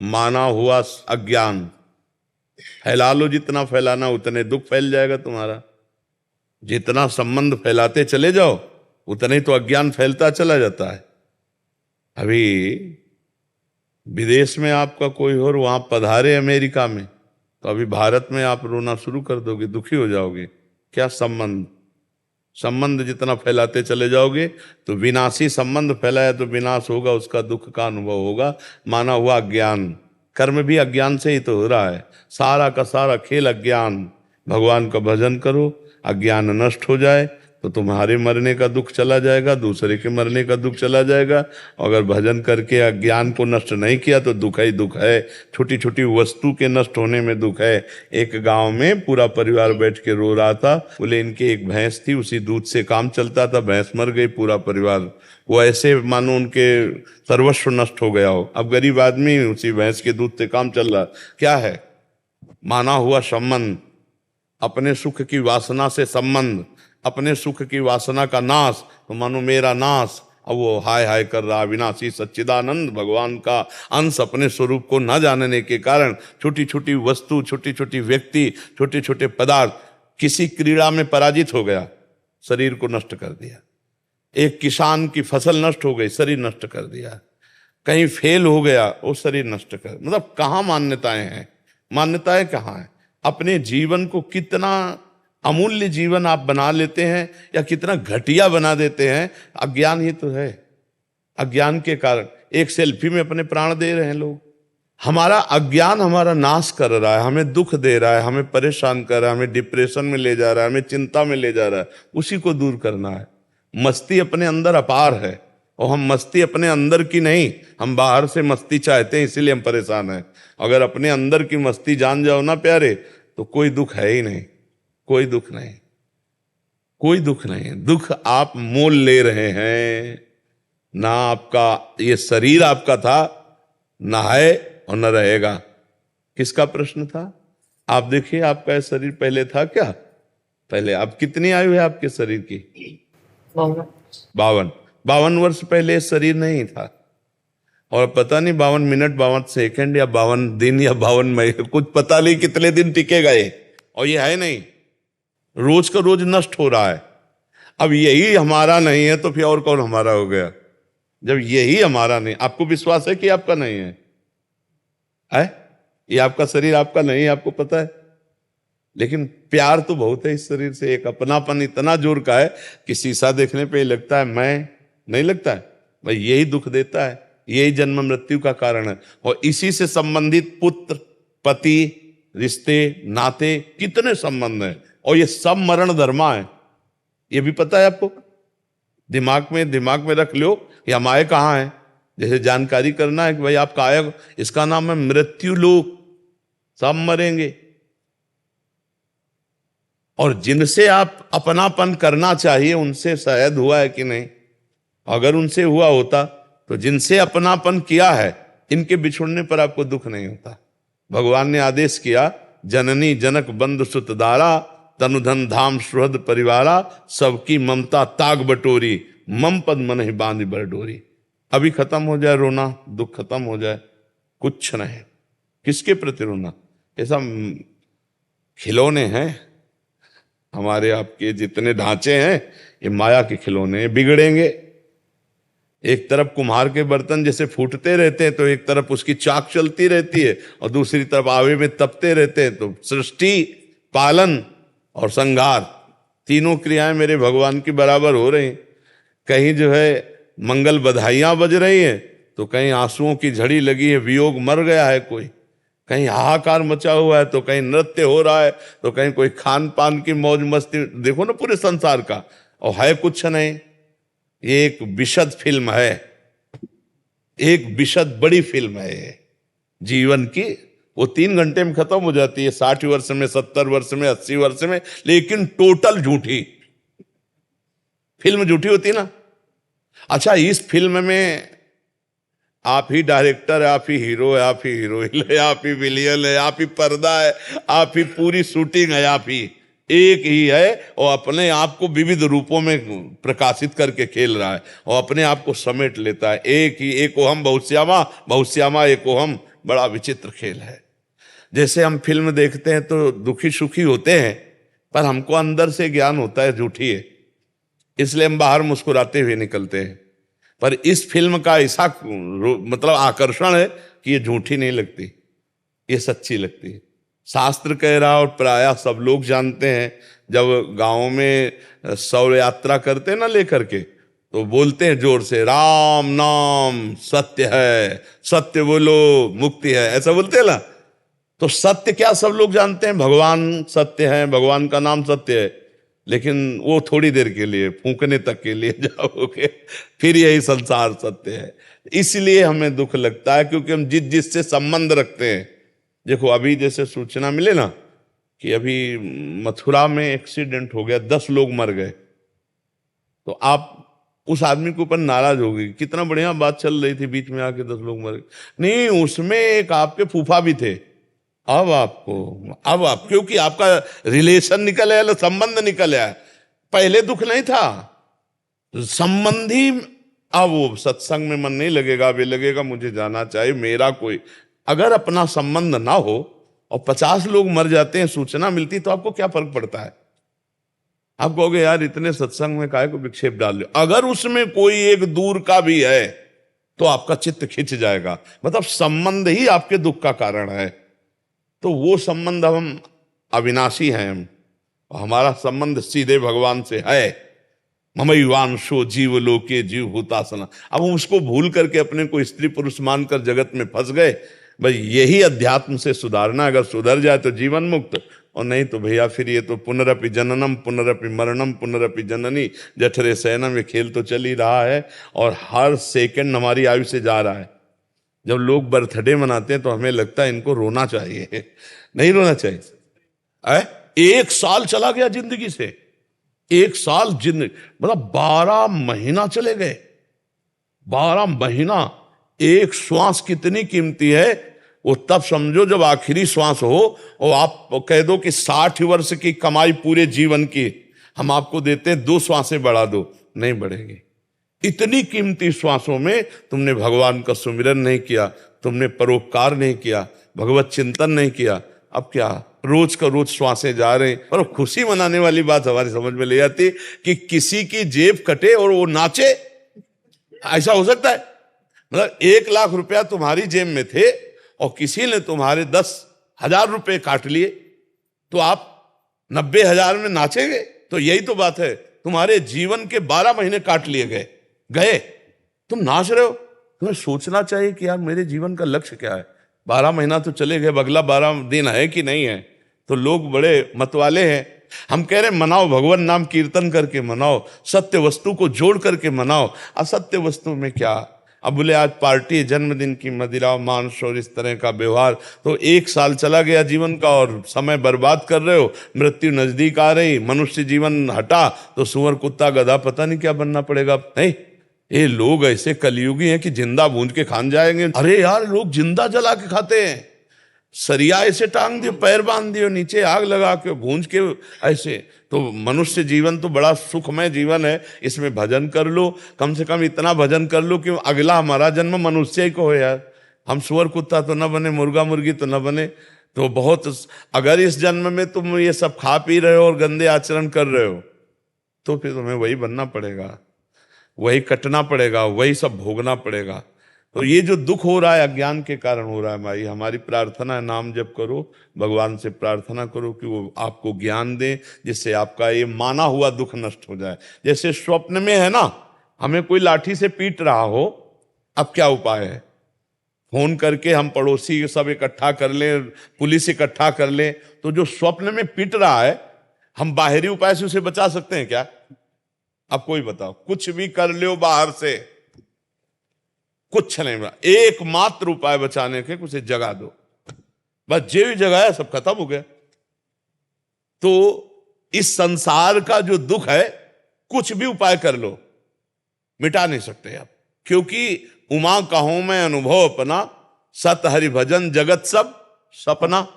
माना हुआ अज्ञान। फैला लो, जितना फैलाना उतने दुख फैल जाएगा तुम्हारा। जितना संबंध फैलाते चले जाओ उतने ही तो अज्ञान फैलता चला जाता है। अभी विदेश में आपका कोई और वहां पधारे अमेरिका में, तो अभी भारत में आप रोना शुरू कर दोगे, दुखी हो जाओगे। क्या संबंध? संबंध जितना फैलाते चले जाओगे तो विनाशी संबंध फैलाया तो विनाश होगा, उसका दुख का अनुभव होगा। माना हुआ अज्ञान, कर्म भी अज्ञान से ही तो हो रहा है। सारा का सारा खेल अज्ञान। भगवान का भजन करो, अज्ञान नष्ट हो जाए तो तुम्हारे मरने का दुख चला जाएगा, दूसरे के मरने का दुख चला जाएगा। अगर भजन करके अज्ञान को नष्ट नहीं किया तो दुख ही दुख है। छोटी छोटी वस्तु के नष्ट होने में दुख है। एक गांव में पूरा परिवार बैठ के रो रहा था। बोले इनके एक भैंस थी, उसी दूध से काम चलता था, भैंस मर गई, पूरा परिवार वो ऐसे मानो उनके सर्वस्व नष्ट हो गया हो। अब गरीब आदमी उसी भैंस के दूध से काम चल रहा। क्या है? माना हुआ संबंध, अपने सुख की वासना से संबंध, अपने सुख की वासना का नाश, तो मानो मेरा नाश। अब वो हाय हाय कर रहा। विनाशी सच्चिदानंद भगवान का अंश अपने स्वरूप को न जानने के कारण छोटी छोटी वस्तु, छोटी छोटी व्यक्ति, छोटे छोटे पदार्थ, किसी क्रीड़ा में पराजित हो गया, शरीर को नष्ट कर दिया। एक किसान की फसल नष्ट हो गई, शरीर नष्ट कर दिया। कहीं फेल हो गया, वो शरीर नष्ट कर। मतलब कहाँ मान्यताएं हैं? मान्यताएं कहाँ है? अपने जीवन को कितना अमूल्य जीवन आप बना लेते हैं या कितना घटिया बना देते हैं, अज्ञान ही तो है। अज्ञान के कारण एक सेल्फी में अपने प्राण दे रहे हैं लोग। हमारा अज्ञान हमारा नाश कर रहा है, हमें दुख दे रहा है, हमें परेशान कर रहा है, हमें डिप्रेशन में ले जा रहा है, हमें चिंता में ले जा रहा है। उसी को दूर करना है। मस्ती अपने अंदर अपार है, और हम मस्ती अपने अंदर की नहीं, हम बाहर से मस्ती चाहते हैं, इसीलिए हम परेशान हैं। अगर अपने अंदर की मस्ती जान जाओ ना प्यारे, तो कोई दुख है ही नहीं। कोई दुख नहीं, कोई दुख नहीं। दुख आप मोल ले रहे हैं ना। आपका ये शरीर आपका था ना, है और न रहेगा। किसका प्रश्न था? आप देखिए, आपका ये शरीर पहले था क्या? पहले आप कितनी आयु है आपके शरीर की? 52 वर्ष पहले ये शरीर नहीं था। और पता नहीं 52 मिनट, 52 सेकंड या 52 दिन या 52 महीने, कुछ पता नहीं कितने दिन टिकेगा ये। और ये है नहीं, रोज का रोज नष्ट हो रहा है। अब यही हमारा नहीं है तो फिर और कौन हमारा हो गया? जब यही हमारा नहीं, आपको विश्वास है कि आपका नहीं है? ये आपका शरीर आपका नहीं है, आपको पता है। लेकिन प्यार तो बहुत है इस शरीर से। एक अपनापन इतना जोर का है कि शीशा देखने पे लगता है मैं, नहीं लगता है भाई। यही दुख देता है, यही जन्म मृत्यु का कारण है। और इसी से संबंधित पुत्र, पति, रिश्ते, नाते, कितने संबंध हैं। और ये सब मरण धर्मा है, ये भी पता है आपको। दिमाग में रख लो, ये माए कहाँ है। जैसे जानकारी करना है कि भाई आप काया, इसका नाम है मृत्यु लोक। सब मरेंगे। और जिनसे आप अपनापन करना चाहिए उनसे शायद हुआ है कि नहीं? अगर उनसे हुआ होता तो जिनसे अपनापन किया है, इनके बिछुड़ने पर आपको दुख नहीं होता। भगवान ने आदेश किया, जननी जनक बंधु सुत दारा, तनुधन धाम सुहृद परिवारा, सबकी ममता ताग बटोरी, मम पद मन ही बांध बर डोरी। अभी खत्म हो जाए रोना, दुख खत्म हो जाए, कुछ नहीं। किसके प्रति रोना? ऐसा खिलौने हैं हमारे आपके, जितने ढांचे हैं ये माया के खिलौने, बिगड़ेंगे। एक तरफ कुम्हार के बर्तन जैसे फूटते रहते हैं तो एक तरफ उसकी चाक चलती रहती है, और दूसरी तरफ आवे में तपते रहते हैं। तो सृष्टि, पालन और संहार, तीनों क्रियाएं मेरे भगवान की बराबर हो रही। कहीं जो है मंगल बधाइयां बज रही हैं, तो कहीं आंसुओं की झड़ी लगी है, वियोग मर गया है कोई, कहीं हाहाकार मचा हुआ है, तो कहीं नृत्य हो रहा है, तो कहीं कोई खान पान की मौज मस्ती। देखो ना पूरे संसार का, और है कुछ नहीं। ये एक विशद फिल्म है, एक विशद बड़ी फिल्म है जीवन की। वो 3 घंटे में खत्म हो जाती है, 60 वर्ष में, 70 वर्ष में, 80 वर्ष में, लेकिन टोटल झूठी फिल्म। झूठी होती ना। अच्छा, इस फिल्म में आप ही डायरेक्टर है, आप ही हीरो है, आप ही हीरोइन है, आप ही विलियन है, आप ही पर्दा है, आप ही पूरी शूटिंग है, आप ही एक ही है। और अपने आप को विविध रूपों में प्रकाशित करके खेल रहा है, और अपने आप को समेट लेता है। एक ही, एको हम बहुश्यामा, बहुश्यामा एको हम, बड़ा विचित्र खेल है। जैसे हम फिल्म देखते हैं तो दुखी सुखी होते हैं, पर हमको अंदर से ज्ञान होता है झूठी है, इसलिए हम बाहर मुस्कुराते हुए निकलते हैं। पर इस फिल्म का ऐसा मतलब आकर्षण है कि ये झूठी नहीं लगती, ये सच्ची लगती है। शास्त्र कह रहा और प्रायः सब लोग जानते हैं, जब गांवों में शौर्य यात्रा करते ना लेकर के, तो बोलते हैं जोर से, राम नाम सत्य है, सत्य बोलो मुक्ति है, ऐसा बोलते हैं ना। तो सत्य क्या सब लोग जानते हैं, भगवान सत्य है, भगवान का नाम सत्य है, लेकिन वो थोड़ी देर के लिए, फूंकने तक के लिए जाओगे, फिर यही संसार सत्य है। इसलिए हमें दुख लगता है, क्योंकि हम जिससे संबंध रखते हैं। देखो अभी जैसे सूचना मिले ना कि अभी मथुरा में एक्सीडेंट हो गया, 10 लोग मर गए, तो आप उस आदमी के ऊपर नाराज हो गई, कितना बढ़िया बात चल रही थी, बीच में आके 10 लोग मर गए। नहीं, उसमें एक आपके फूफा भी थे। अब आप क्योंकि आपका रिलेशन निकल आया, संबंध निकल आया, पहले दुख नहीं था संबंधी। अब वो सत्संग में मन नहीं लगेगा, अब ये लगेगा मुझे जाना चाहिए, मेरा कोई, अगर अपना संबंध ना हो और 50 लोग मर जाते हैं, सूचना मिलती, तो आपको क्या फर्क पड़ता है? आप कहोगे यार इतने सत्संग में काहे को विक्षेप डाल लो। अगर उसमें कोई एक दूर का भी है तो आपका चित्त खिंच जाएगा, मतलब संबंध ही आपके दुख का कारण है। तो वो संबंध, हम अविनाशी हैं, हमारा संबंध सीधे भगवान से है। ममैवांशो जीव लोके जीव भूतासना। अब हम उसको भूल करके अपने को स्त्री पुरुष मानकर जगत में फंस गए। भाई यही अध्यात्म से सुधारना, अगर सुधर जाए तो जीवन मुक्त, और नहीं तो भैया फिर ये तो पुनरपि जननम पुनरपि मरणम पुनरपि जननी जठरे शयनम, ये खेल तो चल ही रहा है और हर सेकंड हमारी आयु से जा रहा है। जब लोग बर्थडे मनाते हैं तो हमें लगता है इनको रोना चाहिए, नहीं रोना चाहिए। 1 साल चला गया जिंदगी से, 1 साल जिंदगी, मतलब 12 महीना चले गए, 12 महीना। एक श्वास कितनी कीमती है, वो तब समझो जब आखिरी श्वास हो और आप कह दो कि 60 वर्ष की कमाई पूरे जीवन की हम आपको देते हैं, 2 श्वासें बढ़ा दो, नहीं बढ़ेंगे। इतनी कीमती श्वासों में तुमने भगवान का सुमिरन नहीं किया, तुमने परोपकार नहीं किया, भगवत चिंतन नहीं किया। अब क्या रोज का रोज श्वासें जा रहे हैं। और खुशी मनाने वाली बात हमारी समझ में ले आती कि किसी की जेब कटे और वो नाचे, ऐसा हो सकता है? मतलब 1 लाख रुपया तुम्हारी जेब में थे और किसी ने तुम्हारे 10,000 रुपए काट लिए, तो आप 90,000 में नाचेंगे? तो यही तो बात है, तुम्हारे जीवन के 12 महीने काट लिए गए, तुम नाच रहे हो। तुम्हें सोचना चाहिए कि यार मेरे जीवन का लक्ष्य क्या है। 12 महीना तो चले गए, अगला 12 दिन है कि नहीं है। तो लोग बड़े मतवाले हैं। हम कह रहे मनाओ, भगवान नाम कीर्तन करके मनाओ, सत्य वस्तु को जोड़ करके मनाओ। असत्य वस्तु में क्या? अब बोले आज पार्टी, जन्मदिन की मदिरा मांस और इस तरह का व्यवहार, तो 1 साल चला गया जीवन का और समय बर्बाद कर रहे हो। मृत्यु नजदीक आ रही, मनुष्य जीवन हटा तो सुअर कुत्ता गधा पता नहीं क्या बनना पड़ेगा। नहीं, ये लोग ऐसे कलयुगी हैं कि जिंदा भूंज के खान जाएंगे। अरे यार लोग जिंदा जला के खाते हैं, सरिया ऐसे टांग दियो, पैर बांध दियो, नीचे आग लगा के भूंज के ऐसे। तो मनुष्य जीवन तो बड़ा सुखमय जीवन है, इसमें भजन कर लो, कम से कम इतना भजन कर लो कि अगला हमारा जन्म मनुष्य ही को हो यार। हम सुअर कुत्ता तो न बने, मुर्गा मुर्गी तो न बने। तो बहुत, अगर इस जन्म में तुम ये सब खा पी रहे हो और गंदे आचरण कर रहे हो तो फिर तुम्हें वही बनना पड़ेगा, वही कटना पड़ेगा, वही सब भोगना पड़ेगा। तो ये जो दुख हो रहा है अज्ञान के कारण हो रहा है। भाई हमारी प्रार्थना है, नाम जप करो, भगवान से प्रार्थना करो कि वो आपको ज्ञान दे, जिससे आपका ये माना हुआ दुख नष्ट हो जाए। जैसे स्वप्न में है ना, हमें कोई लाठी से पीट रहा हो, अब क्या उपाय है? फोन करके हम पड़ोसी सब इकट्ठा कर लें, पुलिस इकट्ठा कर लें। तो जो स्वप्न में पीट रहा है, हम बाहरी उपाय से उसे बचा सकते हैं क्या? अब कोई बताओ, कुछ भी कर लो बाहर से, कुछ नहीं। एकमात्र उपाय बचाने के, उसे जगा दो, बस जे भी जगाया सब खत्म हो गया। तो इस संसार का जो दुख है, कुछ भी उपाय कर लो मिटा नहीं सकते आप, क्योंकि उमा कहूं मैं अनुभव अपना, सत हरि भजन जगत सब सपना,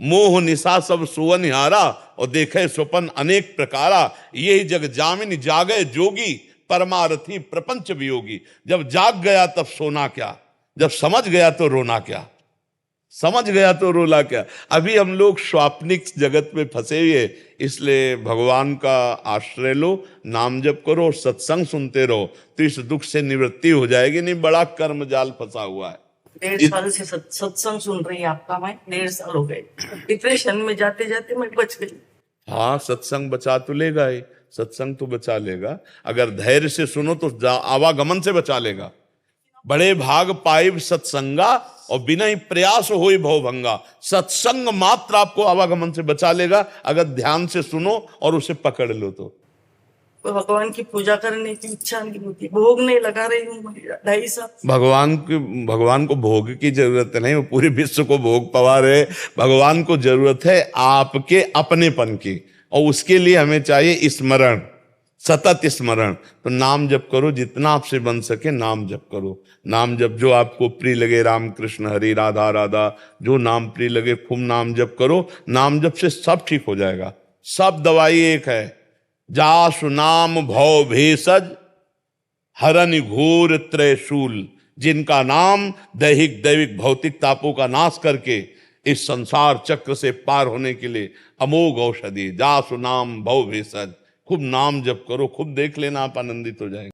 मोह निशा सब सुवनिहारा, और देखे स्वपन अनेक प्रकारा, यही जग जामिन जागे जोगी, परमारथी प्रपंच वियोगी। जब जाग गया तब सोना क्या, जब समझ गया तो रोना क्या। समझ गया तो रोला क्या। अभी हम लोग स्वाप्निक जगत में फंसे हुए, इसलिए भगवान का आश्रय लो, नाम जप करो और सत्संग सुनते रहो, तो इस दुख से निवृत्ति हो जाएगी। नहीं बड़ा कर्म जाल फंसा हुआ है। 1.5 साल से सत्संग सुन रही है आपका, मैं 1.5 साल हो गए, डिप्रेशन में जाते जाते मैं बच गई। हाँ, सत्संग बचा तो लेगा ही, सत्संग तो बचा लेगा। अगर धैर्य से सुनो तो आवागमन से बचा लेगा। बड़े भाग पाइब सत्संगा और बिना ही प्रयास होई भवभंगा। सत्संग मात्र आपको आवागमन से बचा लेगा, अगर ध्यान से सुनो और उसे पकड़ लो तो। भगवान की पूजा करने की इच्छा नहीं होती, भोग नहीं लगा रही हूँ 2.5 साल। भगवान को भोग की जरूरत नहीं, वो पूरे विश्व को भोग पवा रहे। भगवान को जरूरत है आपके अपनेपन की, और उसके लिए हमें चाहिए स्मरण, सतत स्मरण। तो नाम जप करो, जितना आपसे बन सके नाम जप करो। नाम जप जो आपको प्रिय लगे, राम कृष्ण हरि राधा राधा, जो नाम प्रिय लगे खूब नाम जप करो। नाम जप से सब ठीक हो जाएगा, सब दवाई एक है। जासु नाम भव भेषज हरन घोर त्रयशूल। जिनका नाम दैहिक दैविक भौतिक तापों का नाश करके इस संसार चक्र से पार होने के लिए अमोघ औषधि। जासु नाम भव भेषज। खूब नाम जप करो, खूब देख लेना आप आनंदित हो जाएंगे।